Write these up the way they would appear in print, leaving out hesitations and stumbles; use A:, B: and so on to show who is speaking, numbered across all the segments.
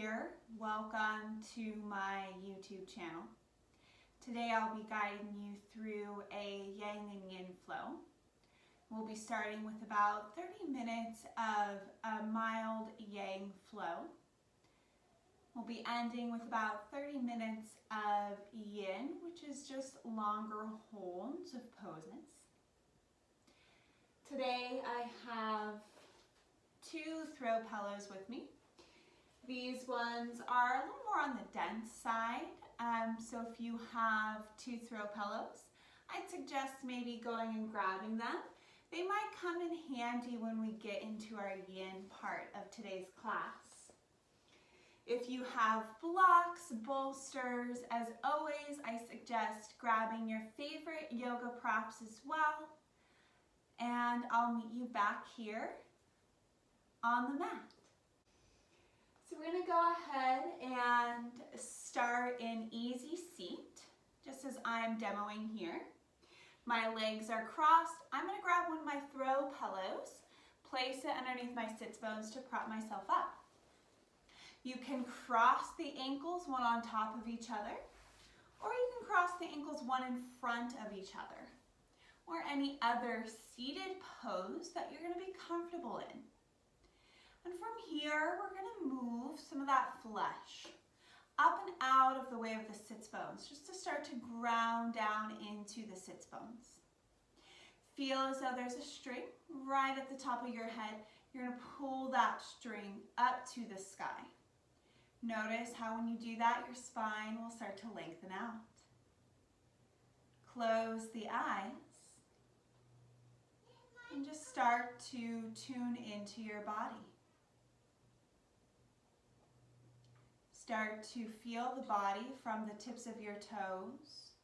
A: here. Welcome to my YouTube channel. Today I'll be guiding you through a Yang and Yin flow. We'll be starting with about 30 minutes of a mild Yang flow. We'll be ending with about 30 minutes of Yin, which is just longer holds of poses. Today I have two throw pillows with me. These ones are a little more on the dense side, so if you have two throw pillows, I'd suggest maybe going and grabbing them. They might come in handy when we get into our Yin part of today's class. If you have blocks, bolsters, as always, I suggest grabbing your favorite yoga props as well. And I'll meet you back here on the mat. So we're going to go ahead and start in easy seat, just as I'm demoing here. My legs are crossed. I'm going to grab one of my throw pillows, place it underneath my sits bones to prop myself up. You can cross the ankles one on top of each other, or you can cross the ankles one in front of each other, or any other seated pose that you're going to be comfortable in. And from here, we're going to move some of that flesh up and out of the way of the sits bones, just to start to ground down into the sits bones. Feel as though there's a string right at the top of your head. You're going to pull that string up to the sky. Notice how when you do that, your spine will start to lengthen out. Close the eyes and just start to tune into your body. Start to feel the body from the tips of your toes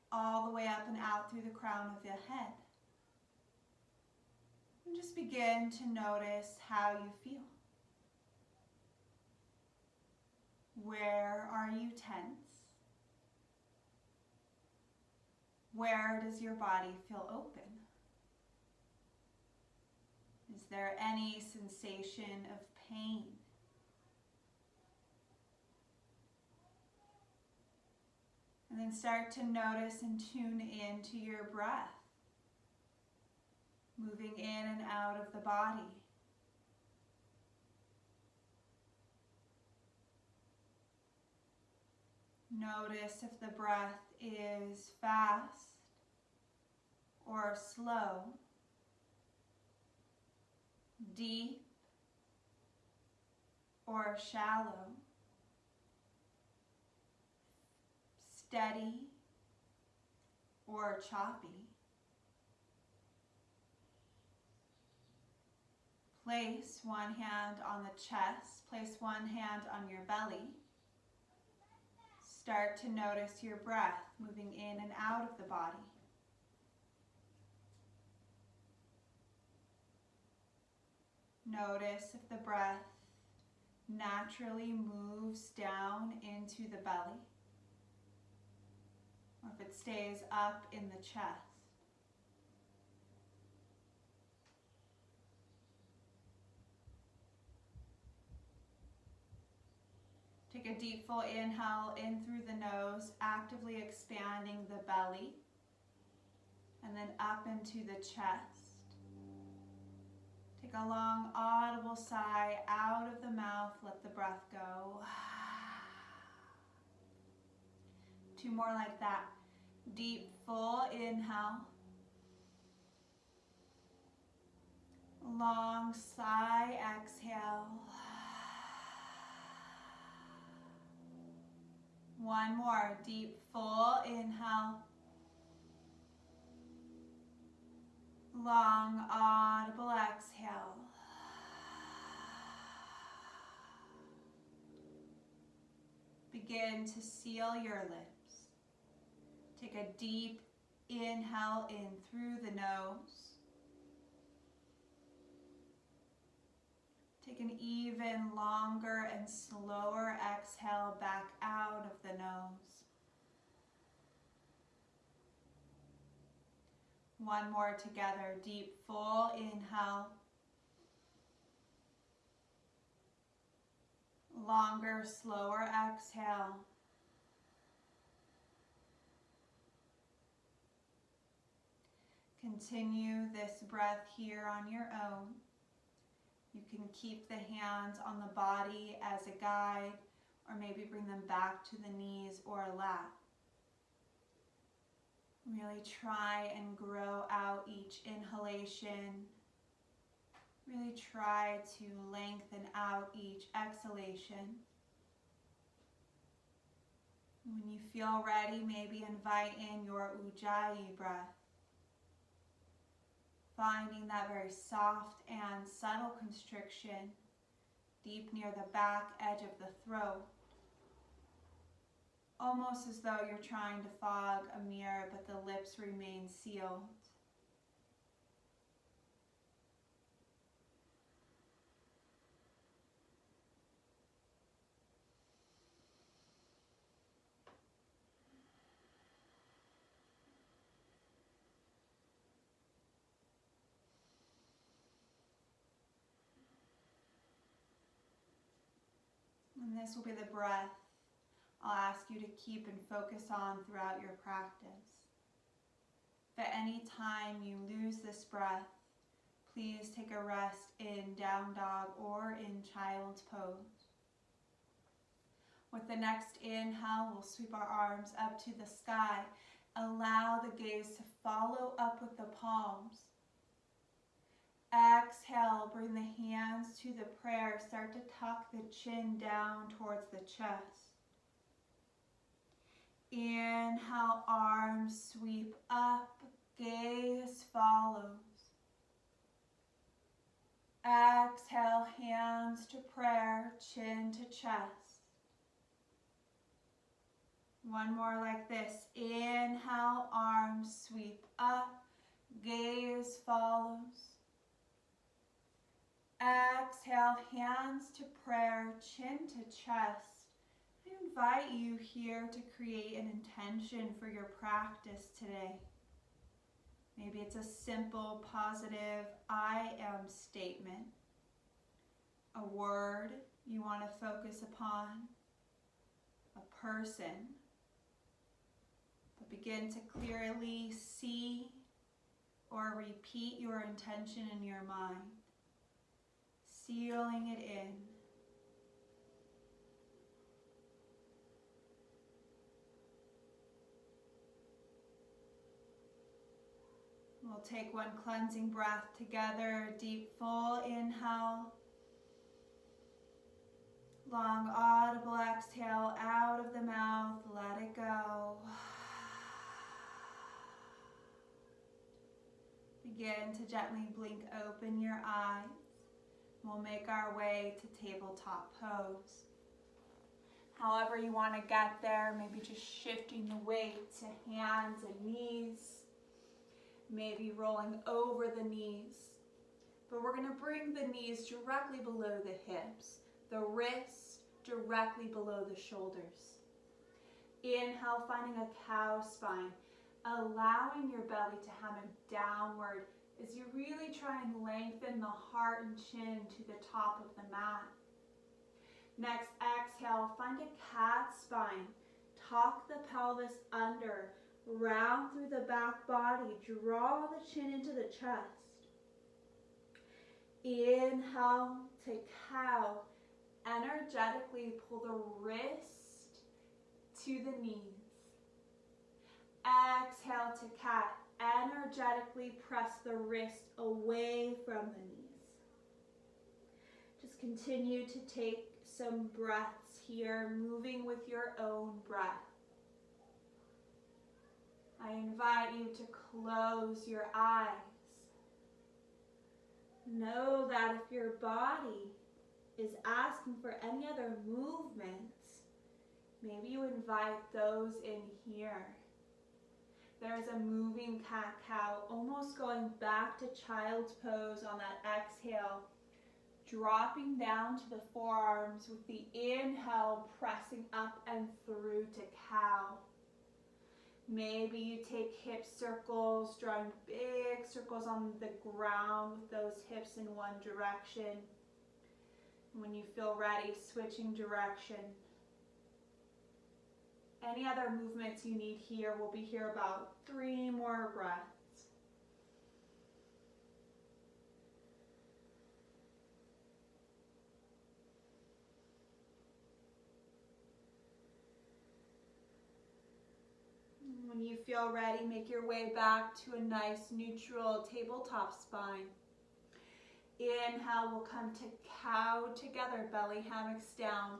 A: all the way up and out through the crown of the head. And just begin to notice how you feel. Where are you tense? Where does your body feel open? Is there any sensation of pain? And then start to notice and tune into your breath, moving in and out of the body. Notice if the breath is fast or slow, deep or shallow, steady or choppy. Place one hand on the chest, place one hand on your belly. Start to notice your breath moving in and out of the body. Notice if the breath naturally moves down into the belly, or if it stays up in the chest. Take a deep full inhale in through the nose, actively expanding the belly, and then up into the chest. Take a long audible sigh out of the mouth, let the breath go. Two more like that. Deep full inhale. Long sigh, exhale. One more, deep, full inhale. Long, audible exhale. Begin to seal your lips. Take a deep inhale in through the nose. Take an even longer and slower exhale back out of the nose. One more together. Deep, full inhale. Longer, slower exhale. Continue this breath here on your own. You can keep the hands on the body as a guide, or maybe bring them back to the knees or lap. Really try and grow out each inhalation. Really try to lengthen out each exhalation. When you feel ready, maybe invite in your Ujjayi breath. Finding that very soft and subtle constriction deep near the back edge of the throat. Almost as though you're trying to fog a mirror, but the lips remain sealed. And this will be the breath I'll ask you to keep and focus on throughout your practice. If at any time you lose this breath, please take a rest in down dog or in child's pose. With the next inhale, we'll sweep our arms up to the sky. Allow the gaze to follow up with the palms. Exhale, bring the hands to the prayer. Start to tuck the chin down towards the chest. Inhale, arms sweep up, gaze follows. Exhale, hands to prayer, chin to chest. One more like this. Inhale, arms sweep up, gaze follows. Exhale, hands to prayer, chin to chest. I invite you here to create an intention for your practice today. Maybe it's a simple, positive, I am statement. A word you want to focus upon. A person. But begin to clearly see or repeat your intention in your mind. Sealing it in. We'll take one cleansing breath together. Deep, full inhale. Long, audible exhale out of the mouth. Let it go. Begin to gently blink open your eyes. We'll make our way to tabletop pose. However you want to get there, maybe just shifting the weight to hands and knees. Maybe rolling over the knees. But we're going to bring the knees directly below the hips. The wrists directly below the shoulders. Inhale, finding a cow spine. Allowing your belly to hammer downward as you really try and lengthen the heart and chin to the top of the mat. Next, exhale, find a cat spine. Tuck the pelvis under, round through the back body, draw the chin into the chest. Inhale to cow. Energetically pull the wrist to the knees. Exhale to cat. Energetically press the wrist away from the knees. Just continue to take some breaths here, moving with your own breath. I invite you to close your eyes. Know that if your body is asking for any other movements, maybe you invite those in here. There's a moving cat-cow, almost going back to child's pose on that exhale, dropping down to the forearms with the inhale, pressing up and through to cow. Maybe you take hip circles, drawing big circles on the ground with those hips in one direction. When you feel ready, switching direction. Any other movements you need here, we'll be here about 3 more breaths. When you feel ready, make your way back to a nice neutral tabletop spine. Inhale, we'll come to cow together, belly hammocks down.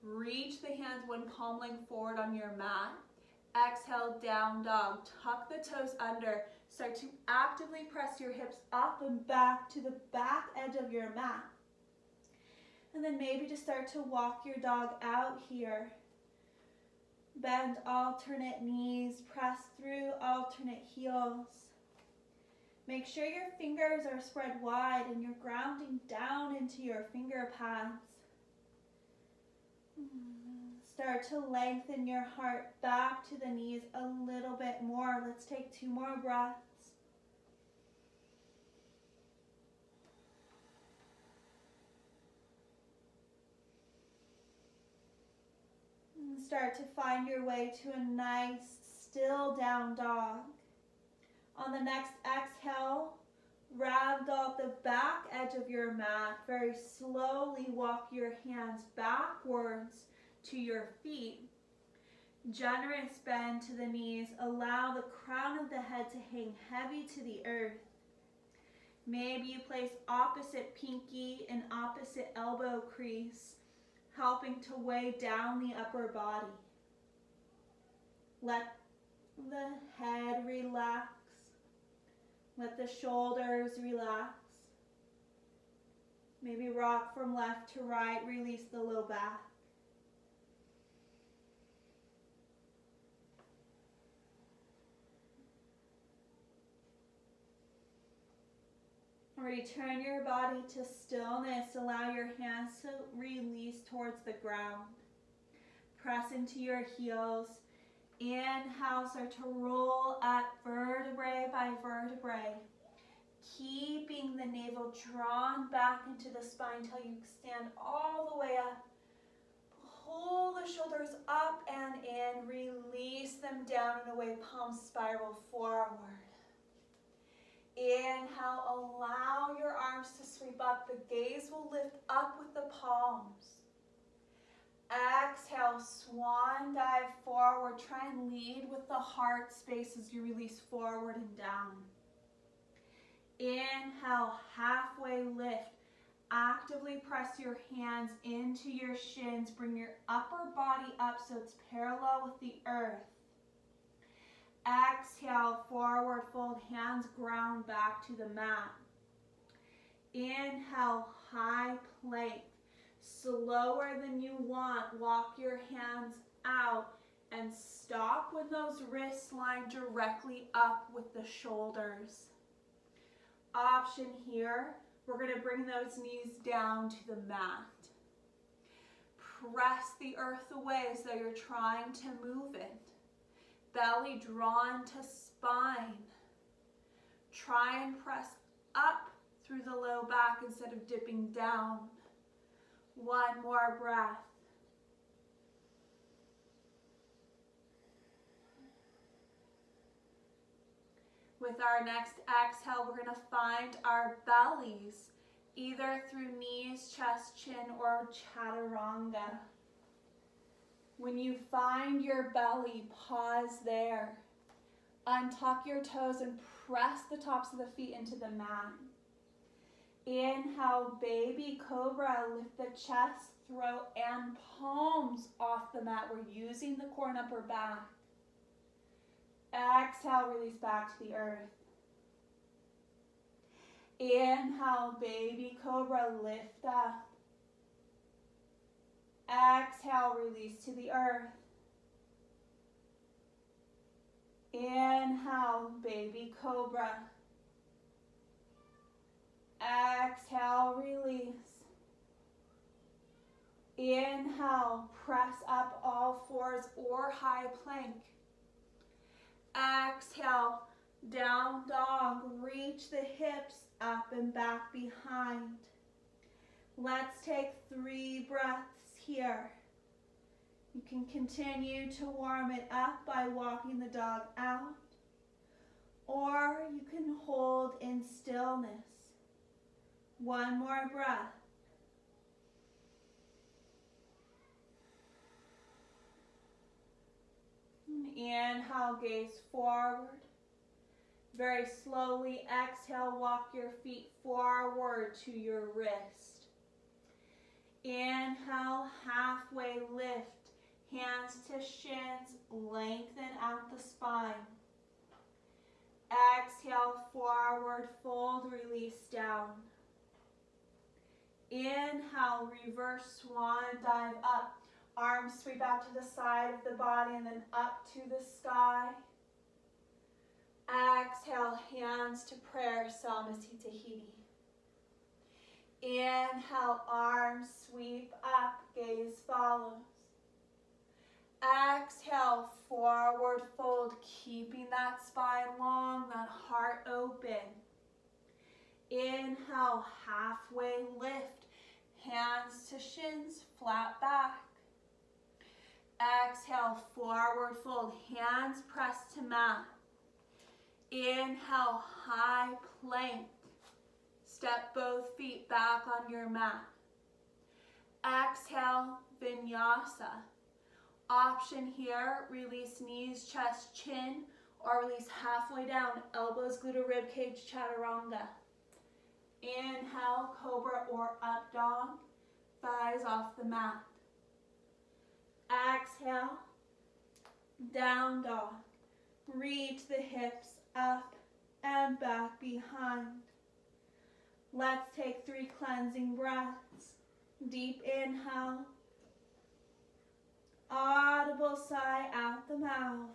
A: Reach the hands one palm length forward on your mat. Exhale, down dog. Tuck the toes under. Start to actively press your hips up and back to the back edge of your mat. And then maybe just start to walk your dog out here. Bend alternate knees, press through alternate heels. Make sure your fingers are spread wide and you're grounding down into your finger pads. Start to lengthen your heart back to the knees a little bit more. Let's take 2 more breaths. Start to find your way to a nice still down dog. On the next exhale, ragdoll the back edge of your mat. Very slowly walk your hands backwards to your feet. Generous bend to the knees. Allow the crown of the head to hang heavy to the earth. Maybe you place opposite pinky and opposite elbow crease, helping to weigh down the upper body. Let the head relax. Let the shoulders relax. Maybe rock from left to right, release the low back. Return your body to stillness. Allow your hands to release towards the ground. Press into your heels. Inhale, start to roll up vertebrae by vertebrae. Keeping the navel drawn back into the spine until you stand all the way up. Pull the shoulders up and in. Release them down and away. Palms spiral forward. Inhale, allow your arms to sweep up. The gaze will lift up with the palms. Exhale, swan dive forward. Try and lead with the heart space as you release forward and down. Inhale, halfway lift. Actively press your hands into your shins. Bring your upper body up so it's parallel with the earth. Exhale, forward fold, hands ground back to the mat. Inhale, high plank. Slower than you want, walk your hands out and stop when those wrists line directly up with the shoulders. Option here, we're going to bring those knees down to the mat. Press the earth away as though you're trying to move it. Belly drawn to spine. Try and press up through the low back instead of dipping down. 1 more breath. With our next exhale, we're going to find our bellies, either through knees, chest, chin, or chaturanga. When you find your belly, pause there. Untuck your toes and press the tops of the feet into the mat. Inhale, baby cobra. Lift the chest, throat, and palms off the mat. We're using the core and upper back. Exhale, release back to the earth. Inhale, baby cobra. Lift up. Exhale, release to the earth. Inhale, baby cobra. Exhale, release. Inhale, press up all fours or high plank. Exhale, down dog. Reach the hips up and back behind. Let's take 3 breaths here. You can continue to warm it up by walking the dog out, or you can hold in stillness. 1 more breath. Inhale, gaze forward. Very slowly exhale, walk your feet forward to your wrist. Inhale, halfway lift, hands to shins, lengthen out the spine. Exhale, forward fold, release down. Inhale, reverse swan dive up. Arms sweep out to the side of the body and then up to the sky. Exhale, hands to prayer, Samasthi Tahiti. Inhale, arms sweep up, gaze follows. Exhale, forward fold, keeping that spine long, that heart open. Inhale, halfway lift, hands to shins, flat back. Exhale, forward fold, hands press to mat. Inhale, high plank. Step both feet back on your mat. Exhale, vinyasa. Option here, release knees, chest, chin, or release halfway down, elbows, glute, rib cage, chaturanga. Inhale, cobra or up dog, thighs off the mat. Exhale, down dog. Reach the hips up and back behind. Let's take 3 cleansing breaths. Deep inhale. Audible sigh out the mouth.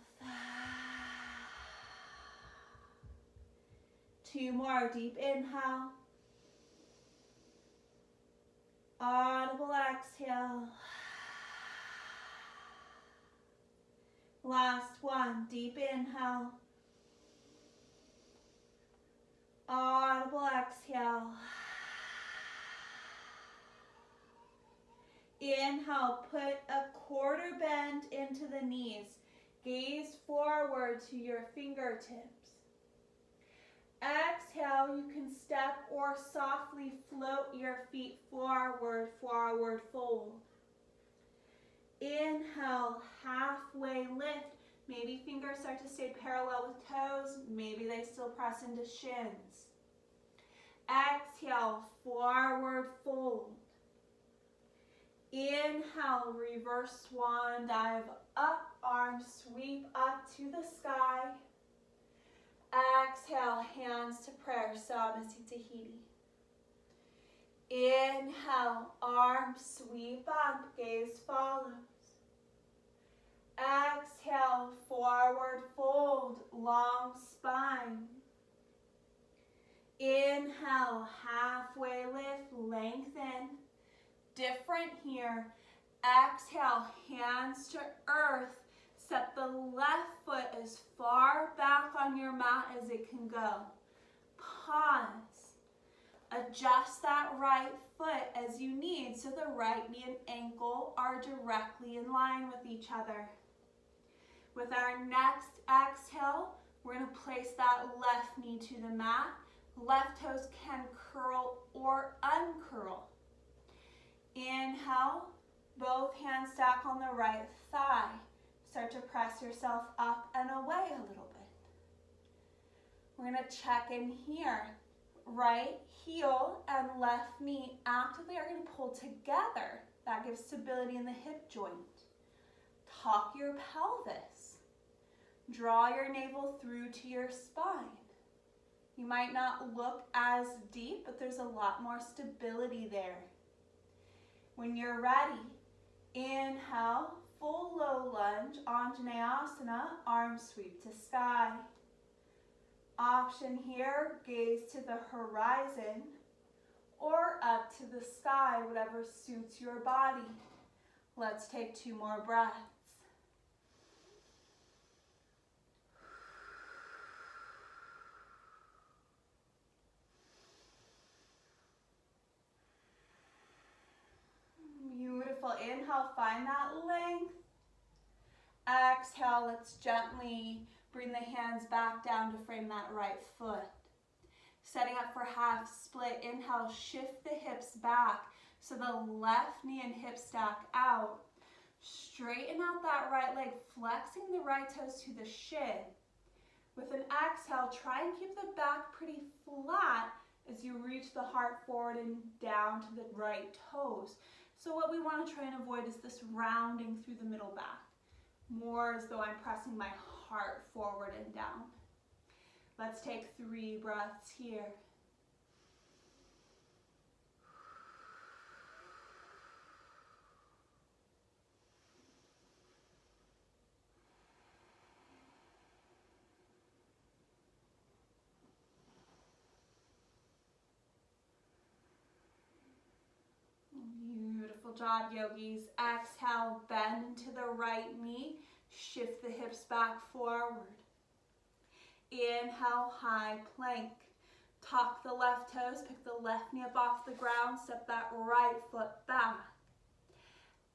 A: 2 more. Deep inhale. Audible exhale. Last one. Deep inhale. Audible exhale. Inhale, put a quarter bend into the knees. Gaze forward to your fingertips. Exhale, you can step or softly float your feet forward, forward fold. Inhale, halfway lift. Maybe fingers start to stay parallel with toes. Maybe they still press into shins. Exhale, forward fold. Inhale, reverse swan dive up. Arms sweep up to the sky. Exhale, hands to prayer, Samasthi Tahiti. Inhale, arms sweep up, gaze follows. Exhale, forward fold, long spine. Inhale, halfway lift, lengthen. Different here. Exhale, hands to earth. Step the left foot as far back on your mat as it can go. Pause. Adjust that right foot as you need so the right knee and ankle are directly in line with each other. With our next exhale, we're going to place that left knee to the mat. Left toes can curl or uncurl. Inhale, both hands stack on the right thigh. Start to press yourself up and away a little bit. We're going to check in here. Right heel and left knee actively are going to pull together. That gives stability in the hip joint. Tuck your pelvis. Draw your navel through to your spine. You might not look as deep, but there's a lot more stability there. When you're ready, inhale, full low lunge, Anjaneyasana, arms sweep to sky. Option here, gaze to the horizon or up to the sky, whatever suits your body. Let's take 2 more breaths. find that length. Exhale, let's gently bring the hands back down to frame that right foot. Setting up for half split. Inhale, shift the hips back so the left knee and hip stack out. Straighten out that right leg, flexing the right toes to the shin. With an exhale, try and keep the back pretty flat as you reach the heart forward and down to the right toes. So what we want to try and avoid is this rounding through the middle back. More as though I'm pressing my heart forward and down. Let's take 3 breaths here. Beautiful job, yogis. Exhale, bend into the right knee. Shift the hips back forward. Inhale, high plank. Tuck the left toes, pick the left knee up off the ground, step that right foot back.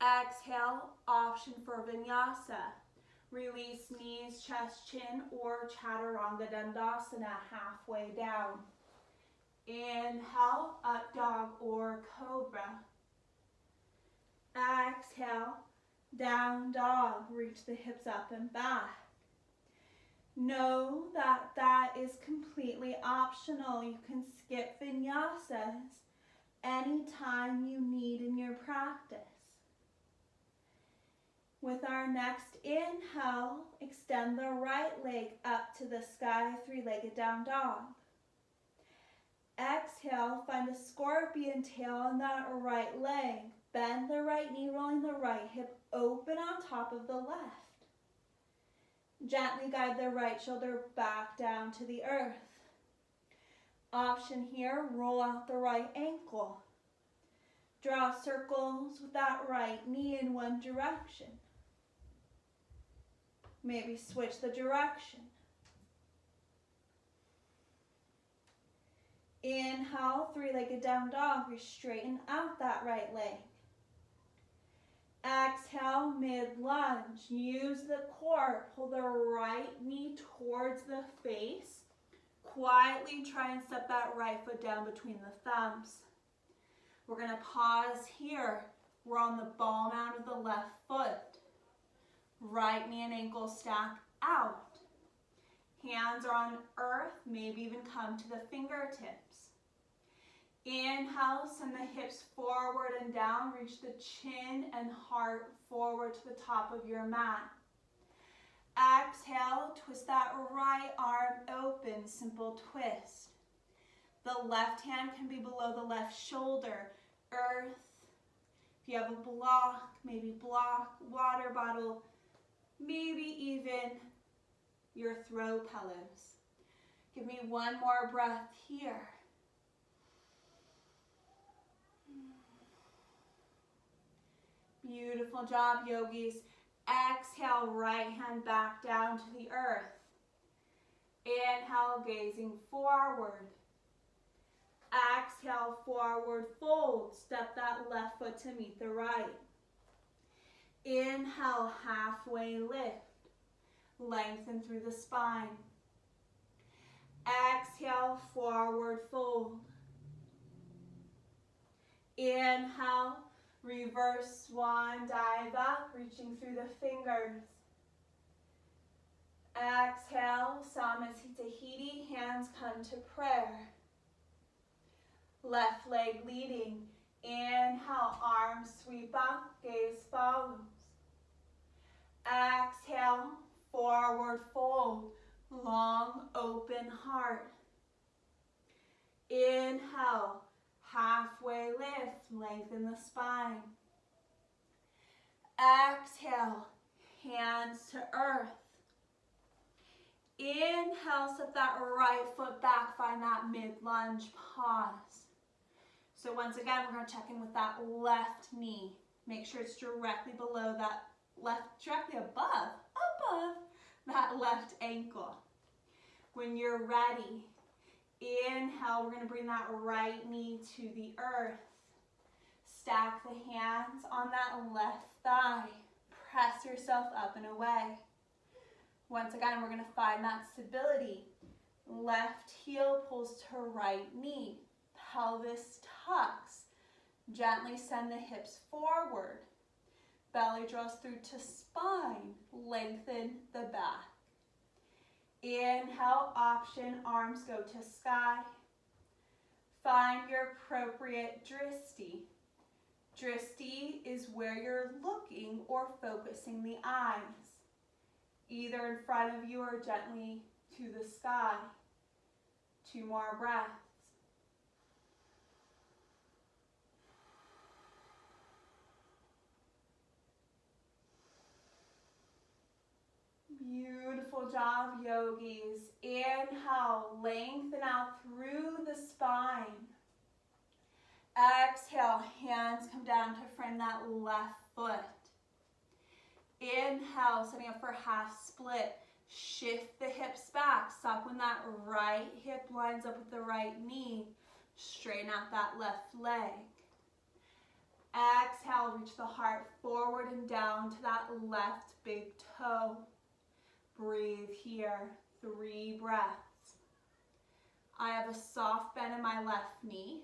A: Exhale, option for vinyasa. Release knees, chest, chin, or chaturanga dandasana, halfway down. Inhale, up dog or cobra. Exhale, down dog, reach the hips up and back. Know that that is completely optional. You can skip vinyasas anytime you need in your practice. With our next inhale, extend the right leg up to the sky, 3-legged down dog. Exhale, find a scorpion tail on that right leg. Bend the right knee, rolling the right hip open on top of the left. Gently guide the right shoulder back down to the earth. Option here, roll out the right ankle. Draw circles with that right knee in one direction. Maybe switch the direction. Inhale, 3-legged down dog, we straighten out that right leg. Exhale, mid-lunge. Use the core. Pull the right knee towards the face. Quietly try and step that right foot down between the thumbs. We're going to pause here. We're on the ball mound of the left foot. Right knee and ankle stack out. Hands are on earth, maybe even come to the fingertips. Inhale, send the hips forward and down. Reach the chin and heart forward to the top of your mat. Exhale, twist that right arm open, simple twist. The left hand can be below the left shoulder. Earth. If you have a block, maybe block, water bottle, maybe even your throw pillows. Give me one more breath here. Beautiful job, yogis. Exhale, right hand back down to the earth. Inhale, gazing forward. Exhale, forward fold. Step that left foot to meet the right. Inhale, halfway lift. Lengthen through the spine. Exhale, forward fold. Inhale, reverse swan dive up, reaching through the fingers. Exhale, Samasthiti Tahiti, hands come to prayer. Left leg leading. Inhale, arms sweep up, gaze follows. Exhale, forward fold, long open heart. Inhale, halfway lift, lengthen the spine. Exhale, hands to earth. Inhale, set that right foot back, find that mid-lunge pause. So once again, we're going to check in with that left knee. Make sure it's directly below that left, directly above that left ankle. When you're ready, inhale, we're going to bring that right knee to the earth. Stack the hands on that left thigh. Press yourself up and away. Once again, we're going to find that stability. Left heel pulls to right knee. Pelvis tucks. Gently send the hips forward. Belly draws through to spine. Lengthen the back. Inhale, option, arms go to sky. Find your appropriate drishti. Drishti is where you're looking or focusing the eyes, either in front of you or gently to the sky. 2 more breaths. Beautiful job, yogis. Inhale, lengthen out through the spine. Exhale, hands come down to frame that left foot. Inhale, setting up for half split. Shift the hips back. Stop when that right hip lines up with the right knee. Straighten out that left leg. Exhale, reach the heart forward and down to that left big toe. Breathe here, 3 breaths. I have a soft bend in my left knee.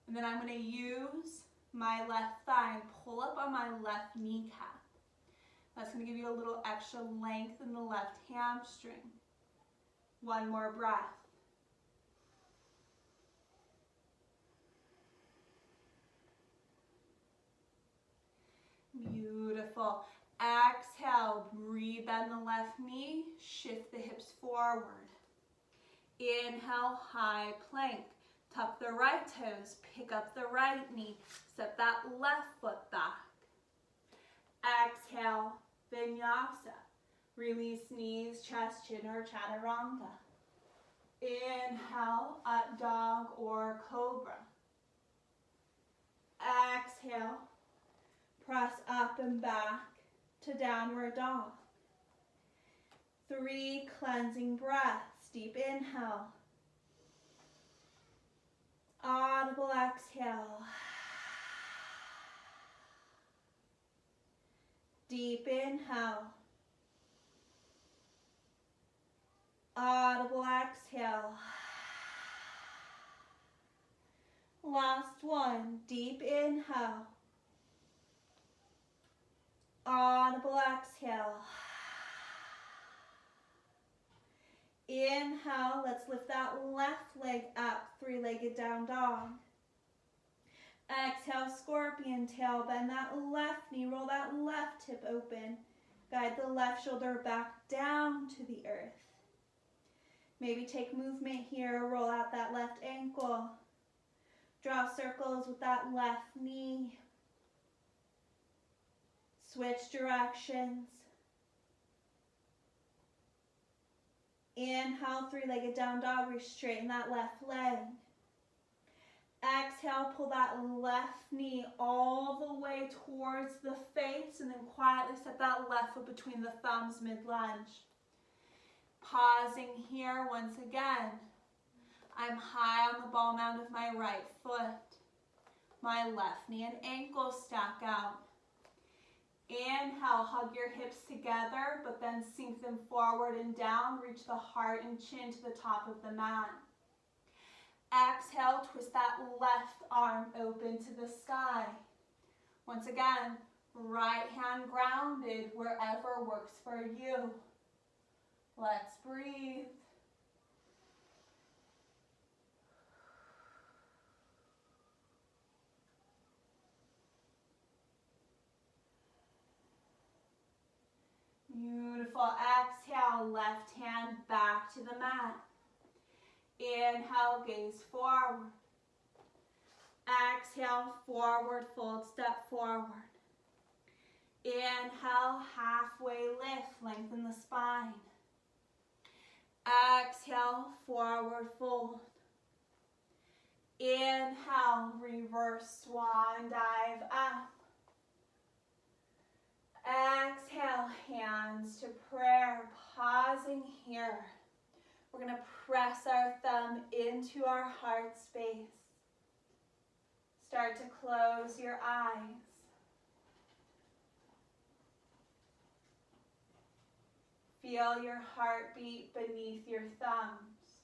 A: And then I'm going to use my left thigh and pull up on my left kneecap. That's going to give you a little extra length in the left hamstring. 1 more breath. Beautiful. Exhale, breathe bend the left knee, shift the hips forward. Inhale, high plank. Tuck the right toes, pick up the right knee, step that left foot back. Exhale, vinyasa. Release knees, chest, chin, or chaturanga. Inhale, up dog or cobra. Exhale, press up and back to downward dog. 3 cleansing breaths. Deep inhale. Audible exhale. Deep inhale. Audible exhale. Last one. Deep inhale. Audible exhale. Inhale, let's lift that left leg up, 3-legged down dog. Exhale, scorpion tail, bend that left knee, roll that left hip open. Guide the left shoulder back down to the earth. Maybe take movement here, roll out that left ankle. Draw circles with that left knee. Switch directions. Inhale, 3-legged down dog, re-straighten that left leg. Exhale, pull that left knee all the way towards the face and then quietly step that left foot between the thumbs, mid-lunge. Pausing here once again. I'm high on the ball mound of my right foot. My left knee and ankle stack out. Inhale, hug your hips together, but then sink them forward and down. Reach the heart and chin to the top of the mat. Exhale, twist that left arm open to the sky. Once again, right hand grounded wherever works for you. Let's breathe. Beautiful. Exhale, left hand back to the mat. Inhale, gaze forward. Exhale, forward fold, step forward. Inhale, halfway lift, lengthen the spine. Exhale, forward fold. Inhale, reverse swan dive up. Exhale, hands to prayer, pausing here. We're going to press our thumb into our heart space. Start to close your eyes. Feel your heartbeat beneath your thumbs.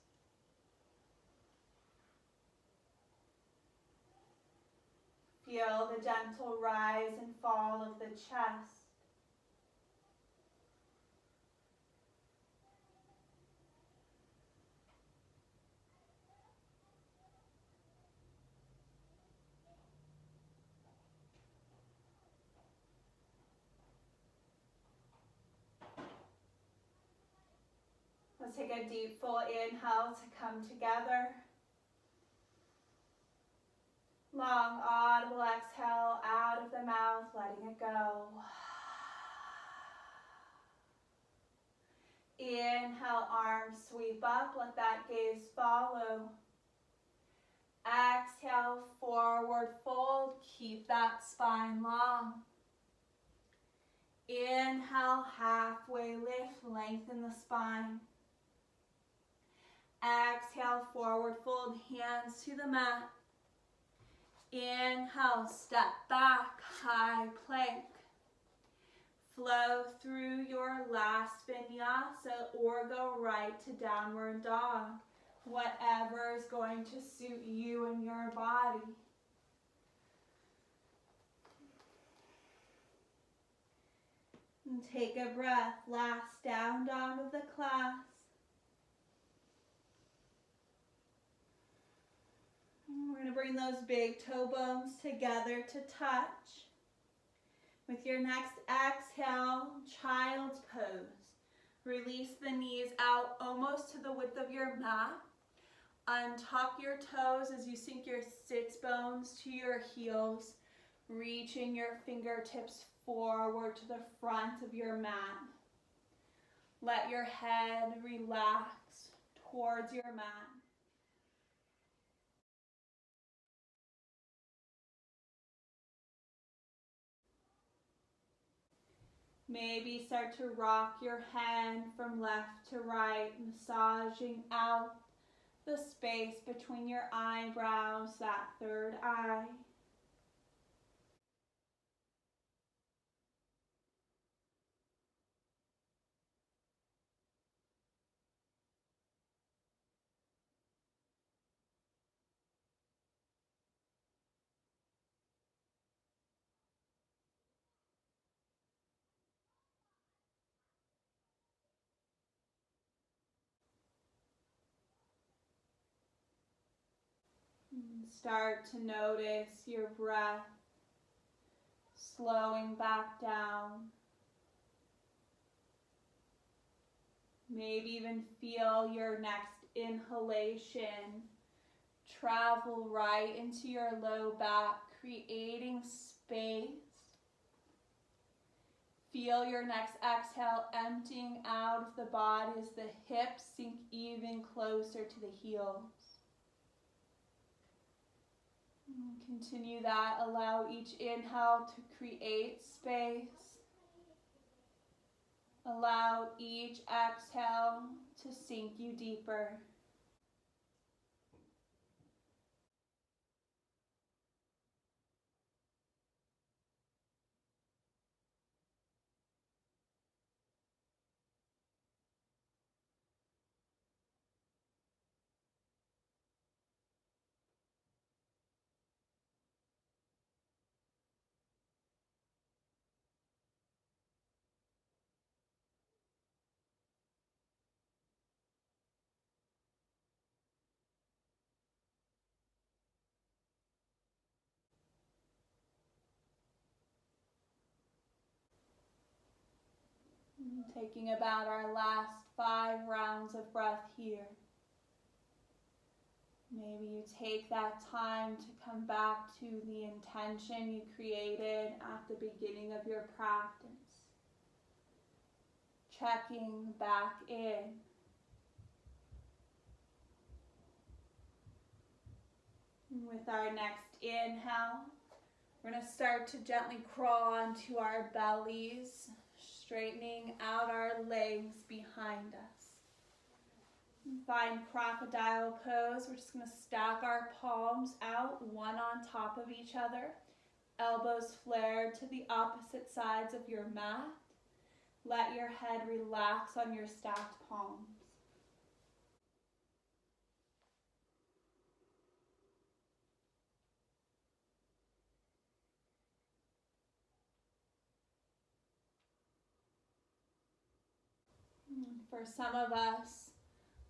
A: Feel the gentle rise and fall of the chest. Let's take a deep full inhale to come together. Long audible exhale out of the mouth, letting it go. Inhale, arms sweep up, let that gaze follow. Exhale, forward fold, keep that spine long. Inhale, halfway lift, lengthen the spine. Exhale, forward fold, hands to the mat. Inhale, step back, high plank. Flow through your last vinyasa or go right to downward dog. Whatever is going to suit you and your body. And take a breath, last down dog of the class. And we're going to bring those big toe bones together to touch. With your next exhale, child's pose. Release the knees out almost to the width of your mat. Untuck your toes as you sink your sits bones to your heels, reaching your fingertips forward to the front of your mat. Let your head relax towards your mat. Maybe start to rock your head from left to right, massaging out the space between your eyebrows, that third eye. Start to notice your breath slowing back down. Maybe even feel your next inhalation travel right into your low back, creating space. Feel your next exhale emptying out of the body as the hips sink even closer to the heels. Continue that. Allow each inhale to create space. Allow each exhale to sink you deeper. Taking about our last 5 rounds of breath here. Maybe you take that time to come back to the intention you created at the beginning of your practice. Checking back in. And with our next inhale, we're going to start to gently crawl onto our bellies, straightening out our legs behind us. Find crocodile pose. We're just going to stack our palms out, one on top of each other. Elbows flared to the opposite sides of your mat. Let your head relax on your stacked palms. For some of us,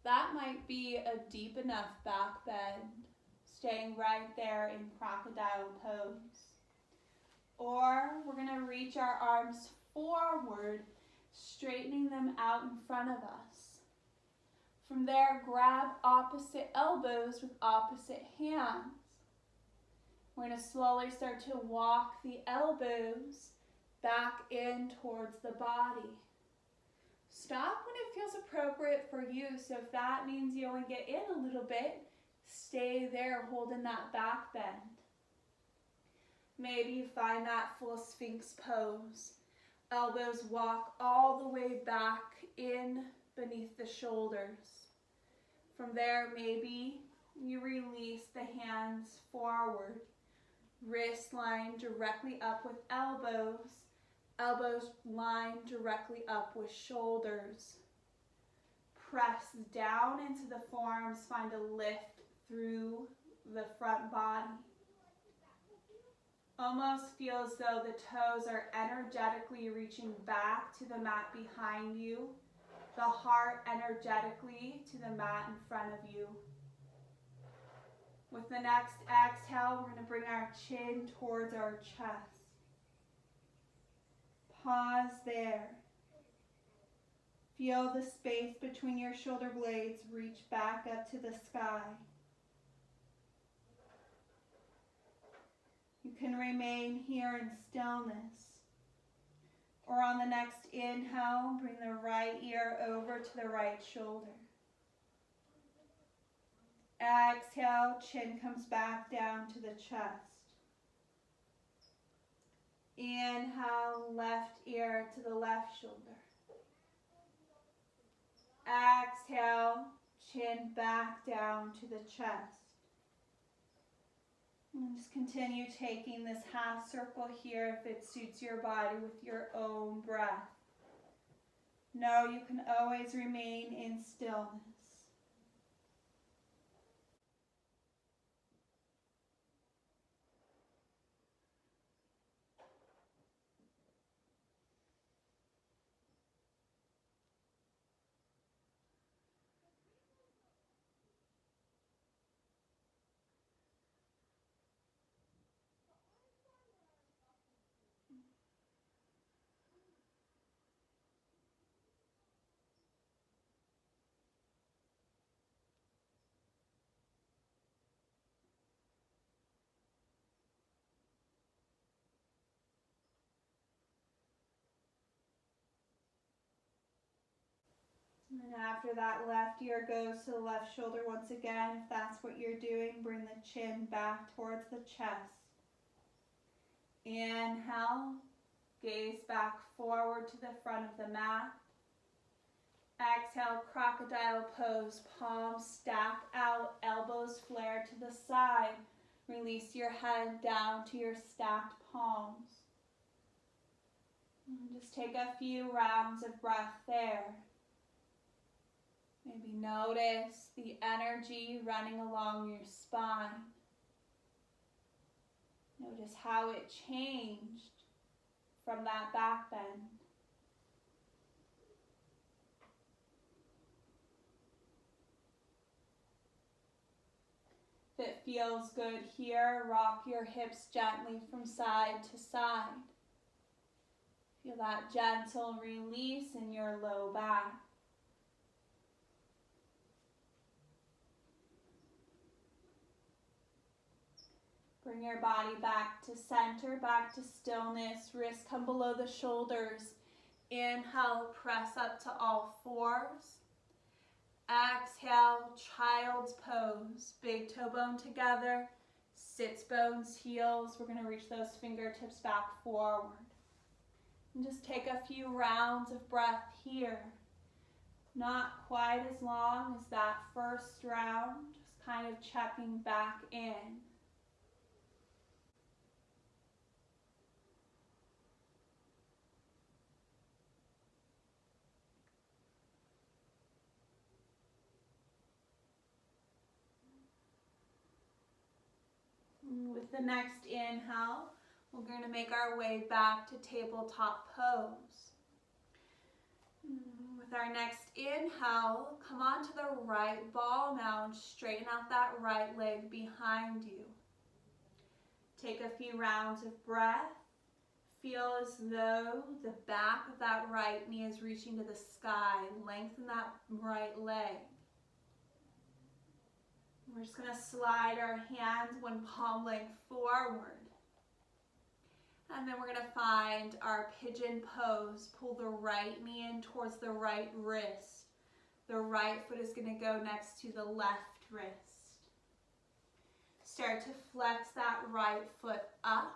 A: that might be a deep enough back bend, staying right there in crocodile pose. Or we're going to reach our arms forward, straightening them out in front of us. From there, grab opposite elbows with opposite hands. We're going to slowly start to walk the elbows back in towards the body. Stop when it feels appropriate for you. So if that means you only get in a little bit, stay there holding that back bend. Maybe you find that full Sphinx pose. Elbows walk all the way back in beneath the shoulders. From there, maybe you release the hands forward. Wrists lined directly up with elbows. Elbows lined directly up with shoulders. Press down into the forearms, find a lift through the front body. Almost feel as though the toes are energetically reaching back to the mat behind you, the heart energetically to the mat in front of you. With the next exhale, we're going to bring our chin towards our chest. Pause there. Feel the space between your shoulder blades reach back up to the sky. You can remain here in stillness. Or on the next inhale, bring the right ear over to the right shoulder. Exhale, chin comes back down to the chest. Inhale, left ear to the left shoulder. Exhale, chin back down to the chest. And just continue taking this half circle here if it suits your body with your own breath. Know you can always remain in stillness. And after that left ear goes to the left shoulder once again, if that's what you're doing, bring the chin back towards the chest. Inhale, gaze back forward to the front of the mat. Exhale, crocodile pose, palms stack out, elbows flare to the side. Release your head down to your stacked palms. And just take a few rounds of breath there. Maybe notice the energy running along your spine. Notice how it changed from that back bend. If it feels good here, rock your hips gently from side to side. Feel that gentle release in your low back. Bring your body back to center, back to stillness. Wrists come below the shoulders. Inhale, press up to all fours. Exhale, child's pose. Big toe bone together, sits bones, heels. We're going to reach those fingertips back forward. And just take a few rounds of breath here. Not quite as long as that first round, just kind of checking back in. With the next inhale, we're going to make our way back to tabletop pose. With our next inhale, come onto the right ball now and straighten out that right leg behind you. Take a few rounds of breath. Feel as though the back of that right knee is reaching to the sky. Lengthen that right leg. We're just going to slide our hands one palm length forward. And then we're going to find our pigeon pose. Pull the right knee in towards the right wrist. The right foot is going to go next to the left wrist. Start to flex that right foot up.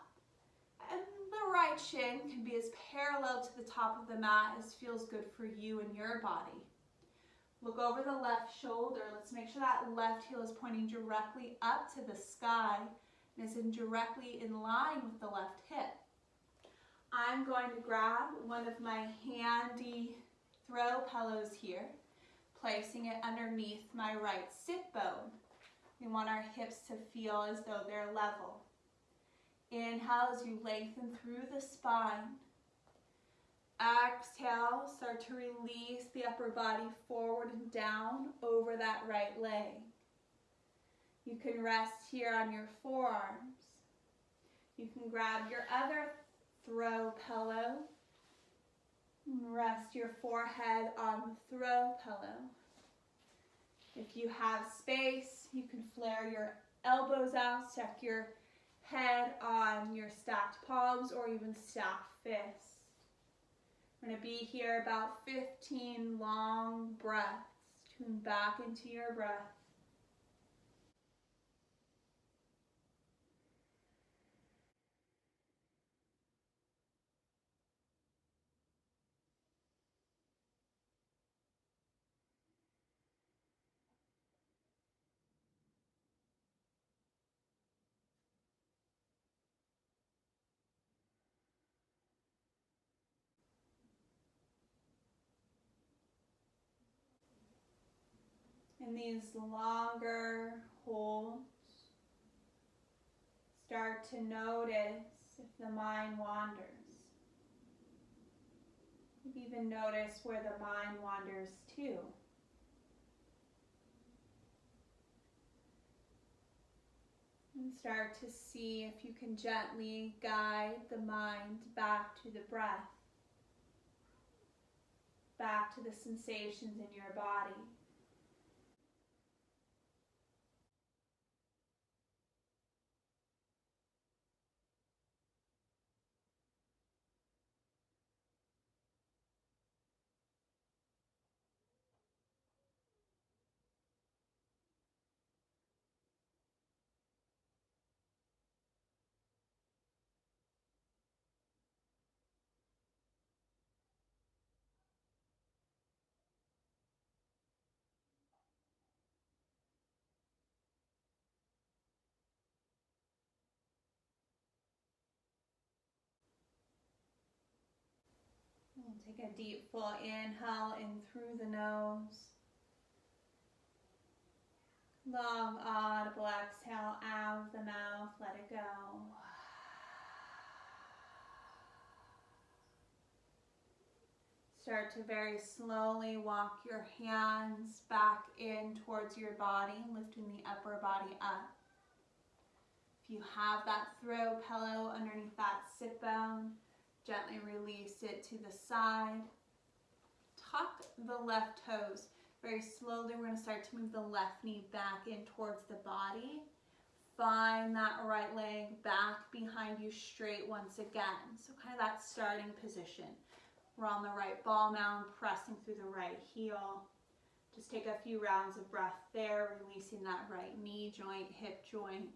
A: And the right shin can be as parallel to the top of the mat as feels good for you and your body. Look over the left shoulder. Let's make sure that left heel is pointing directly up to the sky and is directly in line with the left hip. I'm going to grab one of my handy throw pillows here, placing it underneath my right sit bone. We want our hips to feel as though they're level. Inhale as you lengthen through the spine. Exhale, start to release the upper body forward and down over that right leg. You can rest here on your forearms. You can grab your other throw pillow and rest your forehead on the throw pillow. If you have space, you can flare your elbows out, stack your head on your stacked palms or even stacked fists. We're going to be here about 15 long breaths. Tune back into your breath. In these longer holds, start to notice if the mind wanders. You even notice where the mind wanders to. And start to see if you can gently guide the mind back to the breath, back to the sensations in your body. We'll take a deep full inhale in through the nose. Long audible exhale out of the mouth, let it go. Start to very slowly walk your hands back in towards your body, lifting the upper body up. If you have that throw pillow underneath that sit bone, gently release it to the side. Tuck the left toes. Very slowly, we're going to start to move the left knee back in towards the body. Find that right leg back behind you straight once again. So kind of that starting position. We're on the right ball mound, pressing through the right heel. Just take a few rounds of breath there, releasing that right knee joint, hip joint.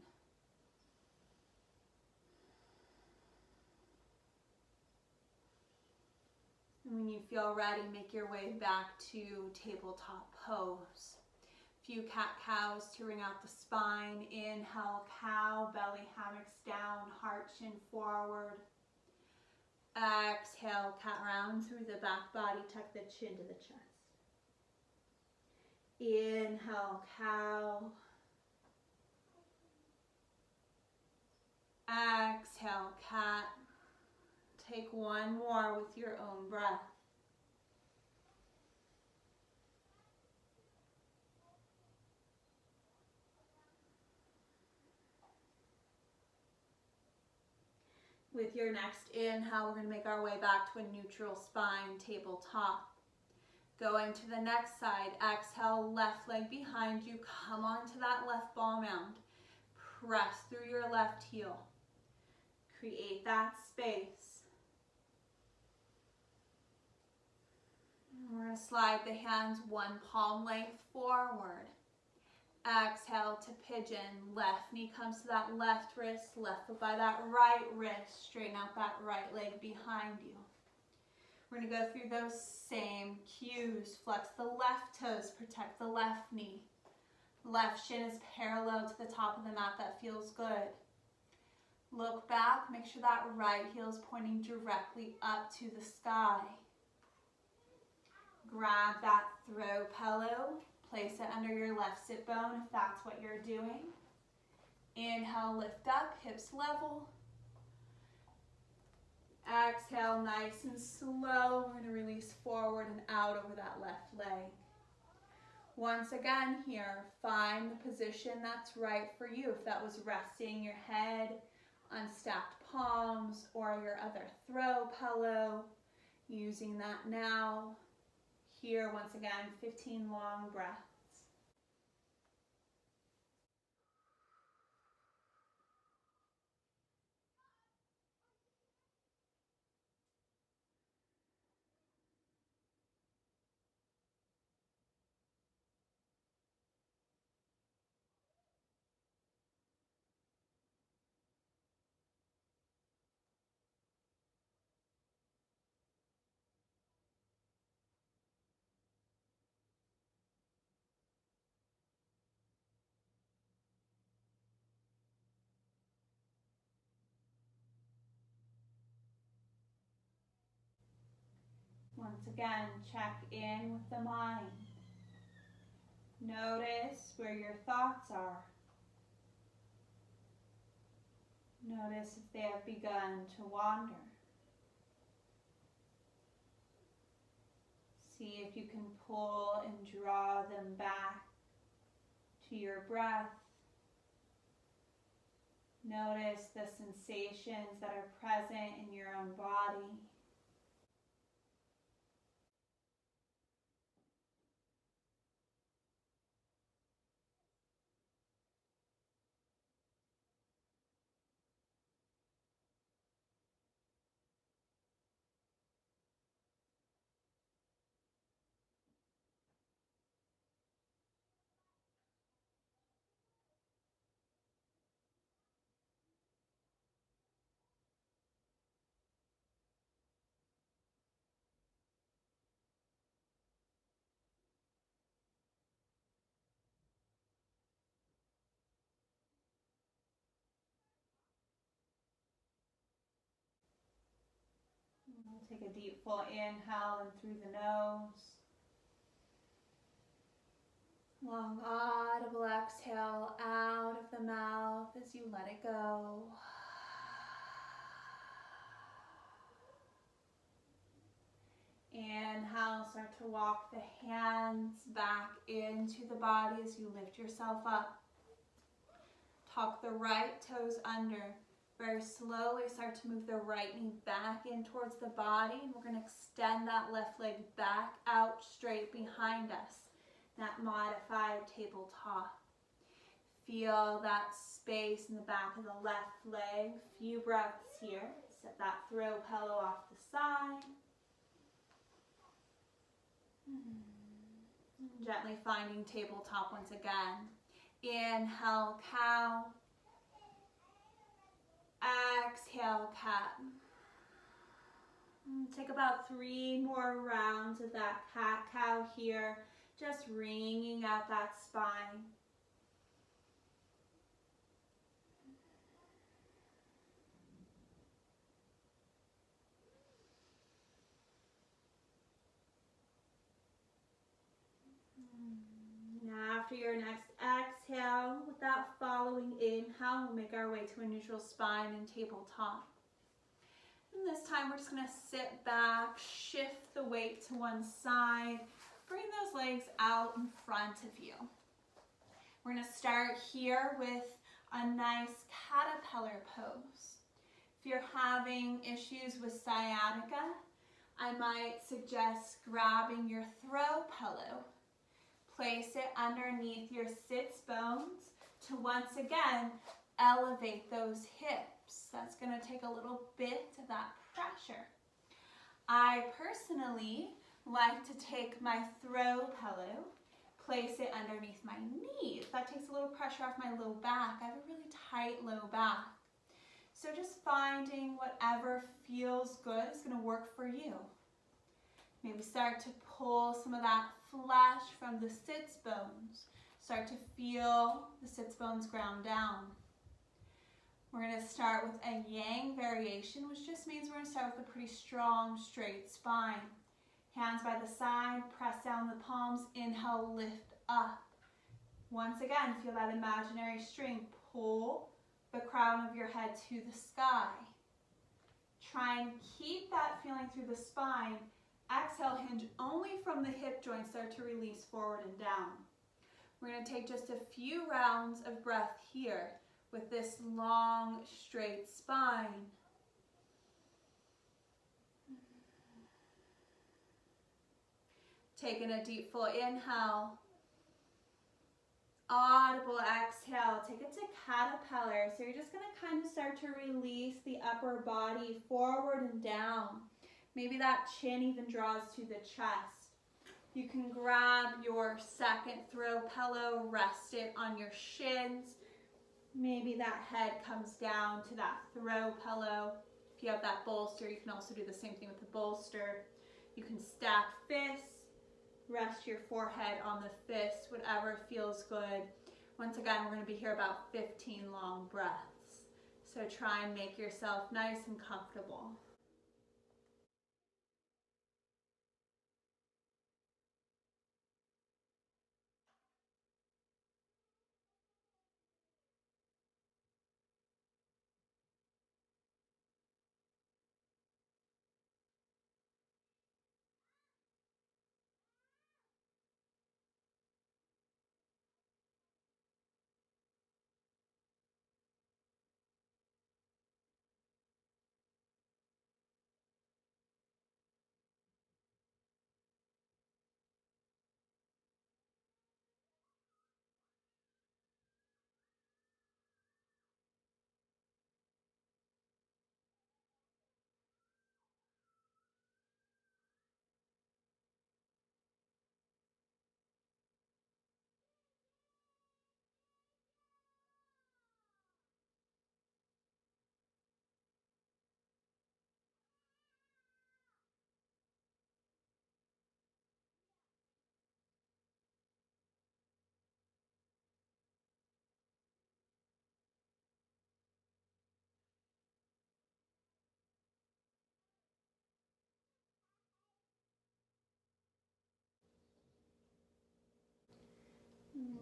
A: And when you feel ready, make your way back to tabletop pose. Few cat-cows to wring out the spine. Inhale, cow, belly hammocks down, heart chin forward. Exhale, cat round through the back body, tuck the chin to the chest. Inhale, cow. Exhale, cat. Take one more with your own breath. With your next inhale, we're going to make our way back to a neutral spine, tabletop. Go into the next side. Exhale, left leg behind you. Come onto that left ball mound. Press through your left heel. Create that space. We're going to slide the hands one palm length forward. Exhale to pigeon. Left knee comes to that left wrist, left foot by that right wrist. Straighten out that right leg behind you. We're going to go through those same cues. Flex the left toes, protect the left knee. Left shin is parallel to the top of the mat. That feels good. Look back, make sure that right heel is pointing directly up to the sky. Grab that throw pillow. Place it under your left sit bone if that's what you're doing. Inhale, lift up, hips level. Exhale, nice and slow. We're going to release forward and out over that left leg. Once again here, find the position that's right for you. If that was resting your head on stacked palms or your other throw pillow, using that now. Here, once again, 15 long breaths. Once again, check in with the mind. Notice where your thoughts are. Notice if they have begun to wander. See if you can pull and draw them back to your breath. Notice the sensations that are present in your own body. We'll take a deep full inhale in through the nose. Long audible exhale out of the mouth as you let it go. Inhale, start to walk the hands back into the body as you lift yourself up. Tuck the right toes under. Very slowly start to move the right knee back in towards the body. And we're going to extend that left leg back out straight behind us. That modified tabletop. Feel that space in the back of the left leg. Few breaths here. Set that throw pillow off the side. Gently finding tabletop once again. Inhale, cow. Exhale, cat. Take about 3 more rounds of that cat-cow here, just wringing out that spine. Now after your next exhale, with that following inhale, we'll make our way to a neutral spine and tabletop. And this time we're just going to sit back, shift the weight to one side, bring those legs out in front of you. We're going to start here with a nice caterpillar pose. If you're having issues with sciatica, I might suggest grabbing your throw pillow. Place it underneath your sits bones to once again elevate those hips. That's going to take a little bit of that pressure. I personally like to take my throw pillow, place it underneath my knees. That takes a little pressure off my low back. I have a really tight low back. So just finding whatever feels good is going to work for you. Maybe start to pull some of that flesh from the sits bones. Start to feel the sits bones ground down. We're going to start with a yang variation, which just means we're going to start with a pretty strong, straight spine. Hands by the side, press down the palms, inhale, lift up. Once again, feel that imaginary string. Pull the crown of your head to the sky. Try and keep that feeling through the spine. Exhale, hinge only from the hip joint, start to release forward and down. We're going to take just a few rounds of breath here with this long, straight spine. Taking a deep full inhale. Audible exhale. Take it to caterpillar. So you're just going to kind of start to release the upper body forward and down. Maybe that chin even draws to the chest. You can grab your second throw pillow, rest it on your shins. Maybe that head comes down to that throw pillow. If you have that bolster, you can also do the same thing with the bolster. You can stack fists, rest your forehead on the fist, whatever feels good. Once again, we're going to be here about 15 long breaths. So try and make yourself nice and comfortable.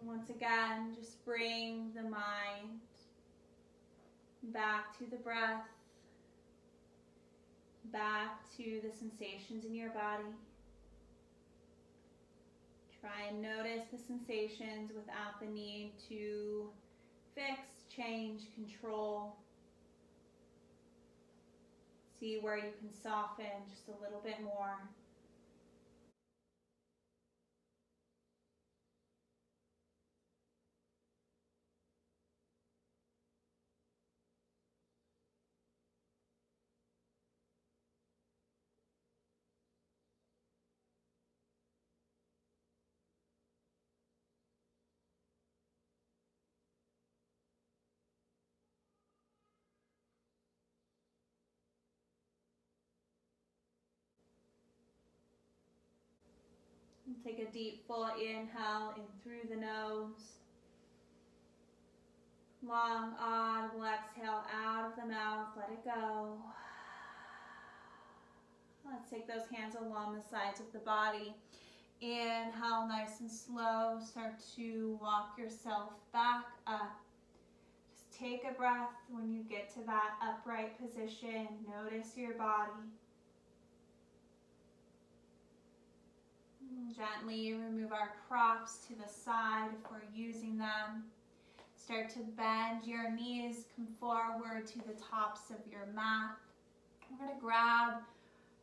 A: Once again, just bring the mind back to the breath, back to the sensations in your body. Try and notice the sensations without the need to fix, change, control. See where you can soften just a little bit more. Take a deep full inhale in through the nose. Long audible exhale out of the mouth. Let it go. Let's take those hands along the sides of the body. Inhale nice and slow. Start to walk yourself back up. Just take a breath when you get to that upright position. Notice your body. Gently remove our props to the side if we're using them. Start to bend your knees, come forward to the tops of your mat. We're going to grab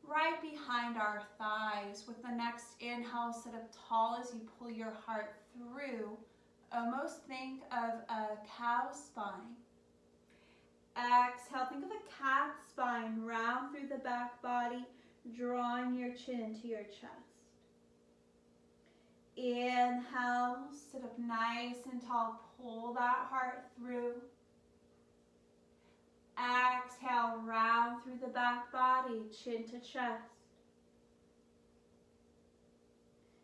A: right behind our thighs. With the next inhale, sit up tall as you pull your heart through. Almost think of a cow spine. Exhale, think of a cat spine, round through the back body, drawing your chin into your chest. Inhale, sit up nice and tall, pull that heart through. Exhale, round through the back body, chin to chest.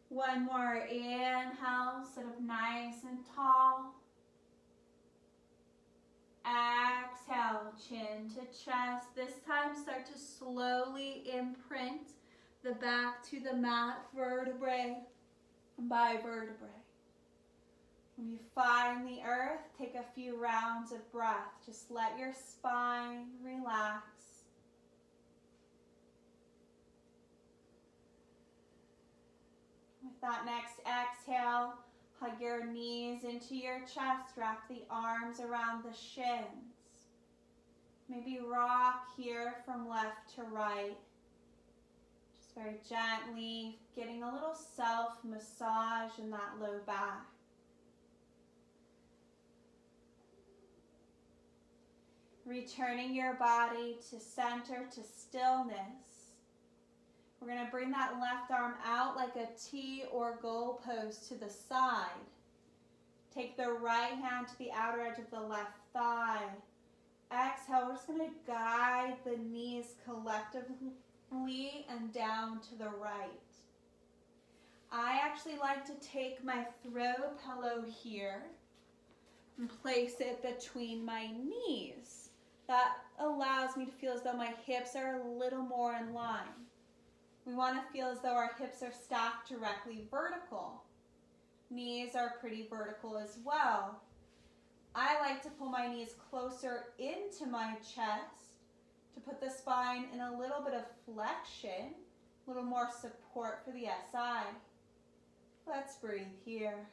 A: One more, inhale, sit up nice and tall. Exhale, chin to chest. This time start to slowly imprint the back to the mat, vertebrae by vertebrae. When you find the earth, take a few rounds of breath. Just let your spine relax. With that next exhale, hug your knees into your chest. Wrap the arms around the shins. Maybe rock here from left to right. Just very gently getting a little self-massage in that low back. Returning your body to center, to stillness. We're going to bring that left arm out like a T or goalpost to the side. Take the right hand to the outer edge of the left thigh. Exhale, we're just going to guide the knees collectively and down to the right. I actually like to take my throw pillow here and place it between my knees. That allows me to feel as though my hips are a little more in line. We want to feel as though our hips are stacked directly vertical. Knees are pretty vertical as well. I like to pull my knees closer into my chest to put the spine in a little bit of flexion, a little more support for the SI. Let's breathe here.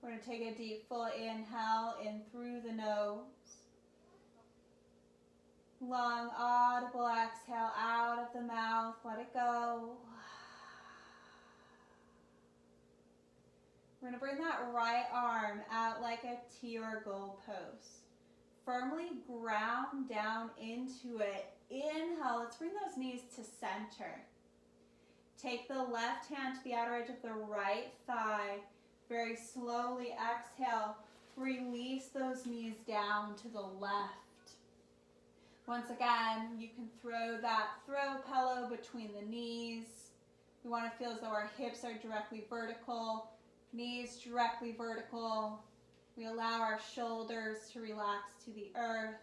A: We're going to take a deep full inhale in through the nose. Long audible exhale out of the mouth. Let it go. We're going to bring that right arm out like a T or goalpost. Firmly ground down into it. Inhale. Let's bring those knees to center. Take the left hand to the outer edge of the right thigh. Very slowly exhale. Release those knees down to the left. Once again, you can throw that throw pillow between the knees. We want to feel as though our hips are directly vertical, knees directly vertical. We allow our shoulders to relax to the earth.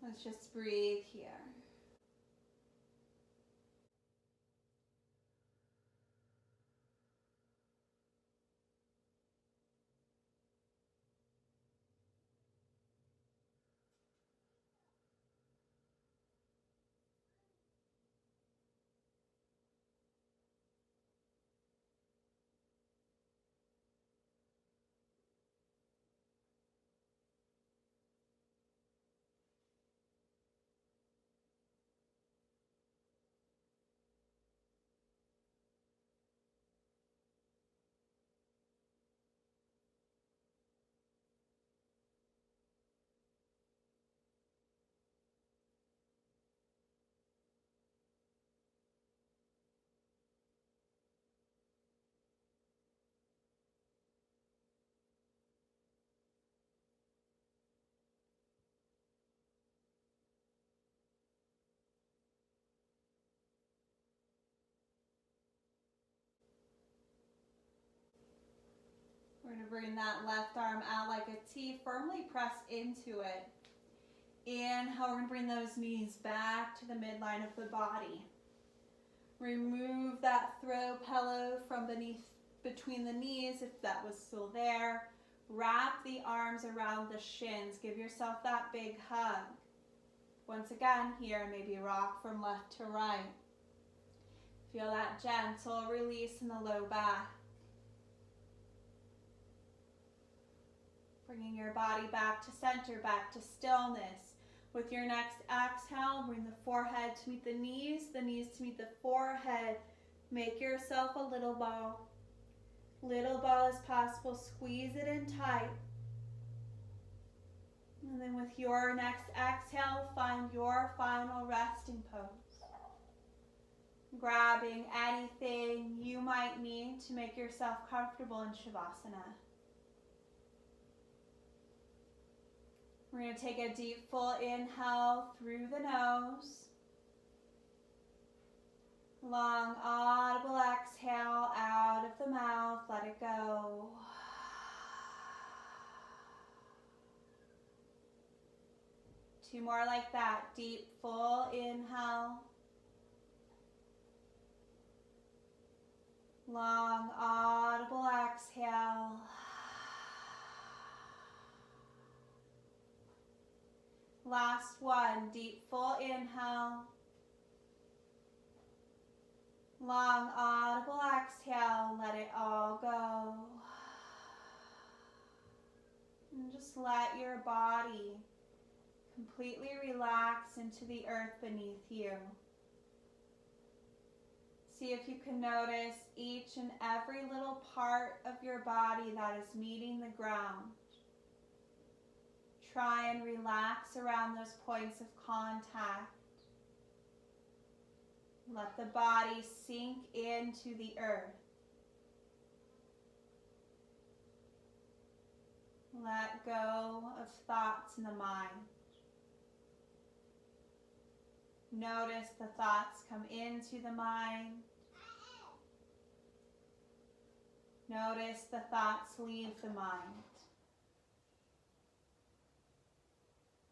A: Let's just breathe here. We're going to bring that left arm out like a T, firmly press into it. Inhale, we're going to bring those knees back to the midline of the body. Remove that throw pillow from between the knees if that was still there. Wrap the arms around the shins. Give yourself that big hug. Once again, here, maybe rock from left to right. Feel that gentle release in the low back. Bringing your body back to center, back to stillness. With your next exhale, bring the forehead to meet the knees to meet the forehead. Make yourself a little ball. Little ball as possible, squeeze it in tight. And then with your next exhale, find your final resting pose. Grabbing anything you might need to make yourself comfortable in Shavasana. We're going to take a deep full inhale through the nose. Long audible exhale out of the mouth. Let it go. Two more like that. Deep full inhale. Long audible exhale. Last one, deep full inhale. Long audible exhale, let it all go. And just let your body completely relax into the earth beneath you. See if you can notice each and every little part of your body that is meeting the ground. Try and relax around those points of contact. Let the body sink into the earth. Let go of thoughts in the mind. Notice the thoughts come into the mind. Notice the thoughts leave the mind.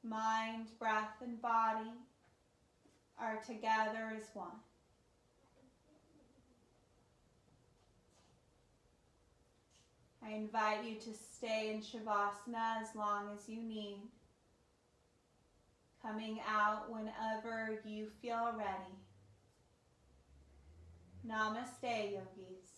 A: Mind, breath, and body are together as one. I invite you to stay in Shavasana as long as you need, coming out whenever you feel ready. Namaste, yogis.